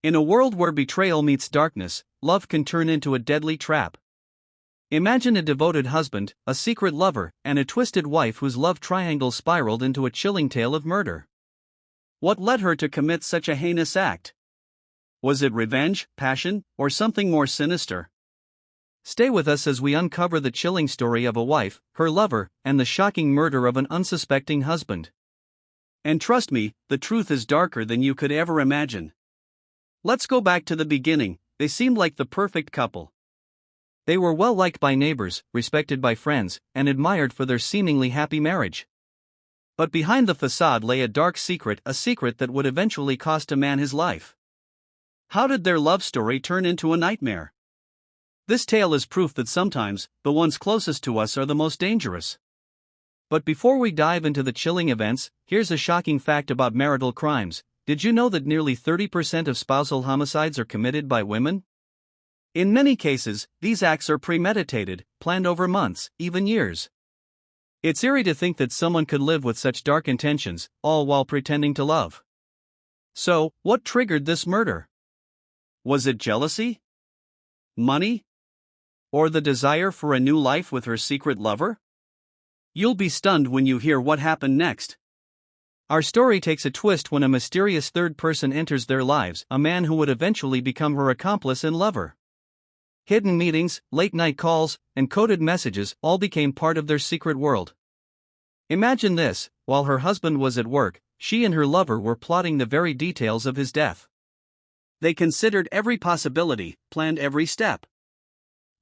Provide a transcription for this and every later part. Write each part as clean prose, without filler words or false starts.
In a world where betrayal meets darkness, love can turn into a deadly trap. Imagine a devoted husband, a secret lover, and a twisted wife whose love triangle spiraled into a chilling tale of murder. What led her to commit such a heinous act? Was it revenge, passion, or something more sinister? Stay with us as we uncover the chilling story of a wife, her lover, and the shocking murder of an unsuspecting husband. And trust me, the truth is darker than you could ever imagine. Let's go back to the beginning. They seemed like the perfect couple. They were well liked by neighbors, respected by friends, and admired for their seemingly happy marriage. But behind the facade lay a dark secret, a secret that would eventually cost a man his life. How did their love story turn into a nightmare? This tale is proof that sometimes, the ones closest to us are the most dangerous. But before we dive into the chilling events, here's a shocking fact about marital crimes. Did you know that nearly 30% of spousal homicides are committed by women? In many cases, these acts are premeditated, planned over months, even years. It's eerie to think that someone could live with such dark intentions, all while pretending to love. So, what triggered this murder? Was it jealousy? Money? Or the desire for a new life with her secret lover? You'll be stunned when you hear what happened next. Our story takes a twist when a mysterious third person enters their lives, a man who would eventually become her accomplice and lover. Hidden meetings, late-night calls, and coded messages all became part of their secret world. Imagine this: while her husband was at work, she and her lover were plotting the very details of his death. They considered every possibility, planned every step.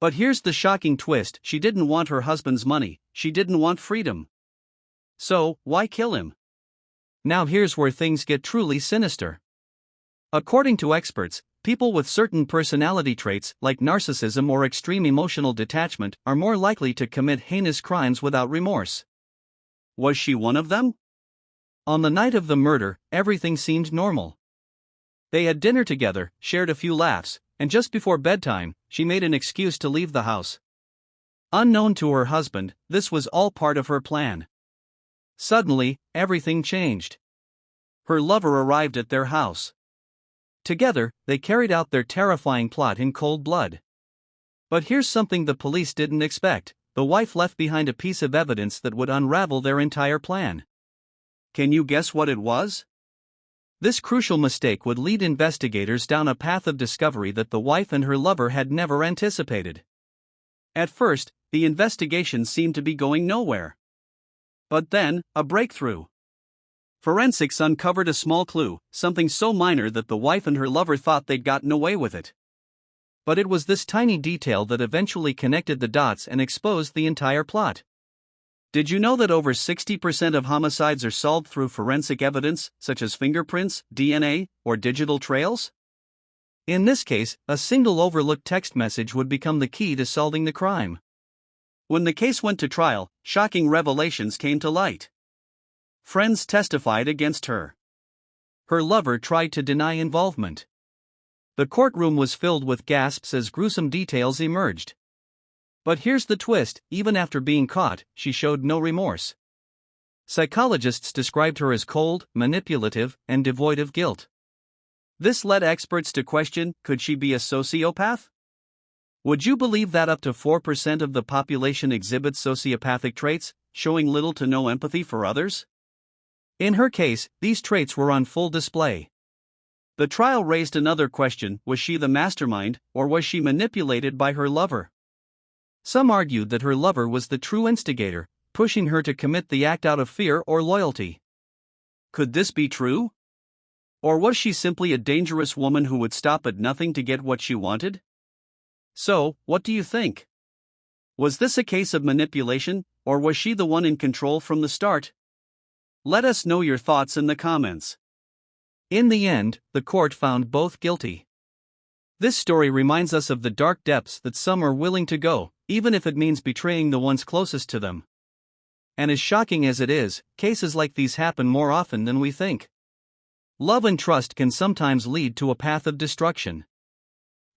But here's the shocking twist: she didn't want her husband's money, she didn't want freedom. So, why kill him? Now here's where things get truly sinister. According to experts, people with certain personality traits, like narcissism or extreme emotional detachment, are more likely to commit heinous crimes without remorse. Was she one of them? On the night of the murder, everything seemed normal. They had dinner together, shared a few laughs, and just before bedtime, she made an excuse to leave the house. Unknown to her husband, this was all part of her plan. Suddenly, everything changed. Her lover arrived at their house. Together, they carried out their terrifying plot in cold blood. But here's something the police didn't expect: the wife left behind a piece of evidence that would unravel their entire plan. Can you guess what it was? This crucial mistake would lead investigators down a path of discovery that the wife and her lover had never anticipated. At first, the investigation seemed to be going nowhere. But then, a breakthrough. Forensics uncovered a small clue, something so minor that the wife and her lover thought they'd gotten away with it. But it was this tiny detail that eventually connected the dots and exposed the entire plot. Did you know that over 60% of homicides are solved through forensic evidence, such as fingerprints, DNA, or digital trails? In this case, a single overlooked text message would become the key to solving the crime. When the case went to trial, shocking revelations came to light. Friends testified against her. Her lover tried to deny involvement. The courtroom was filled with gasps as gruesome details emerged. But here's the twist: even after being caught, she showed no remorse. Psychologists described her as cold, manipulative, and devoid of guilt. This led experts to question, could she be a sociopath? Would you believe that up to 4% of the population exhibits sociopathic traits, showing little to no empathy for others? In her case, these traits were on full display. The trial raised another question: was she the mastermind, or was she manipulated by her lover? Some argued that her lover was the true instigator, pushing her to commit the act out of fear or loyalty. Could this be true? Or was she simply a dangerous woman who would stop at nothing to get what she wanted? So, what do you think? Was this a case of manipulation, or was she the one in control from the start? Let us know your thoughts in the comments. In the end, the court found both guilty. This story reminds us of the dark depths that some are willing to go, even if it means betraying the ones closest to them. And as shocking as it is, cases like these happen more often than we think. Love and trust can sometimes lead to a path of destruction.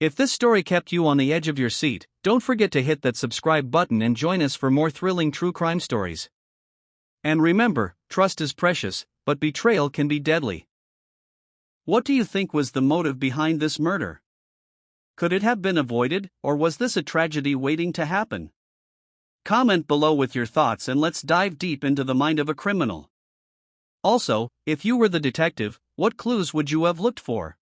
If this story kept you on the edge of your seat, don't forget to hit that subscribe button and join us for more thrilling true crime stories. And remember, trust is precious, but betrayal can be deadly. What do you think was the motive behind this murder? Could it have been avoided, or was this a tragedy waiting to happen? Comment below with your thoughts and let's dive deep into the mind of a criminal. Also, if you were the detective, what clues would you have looked for?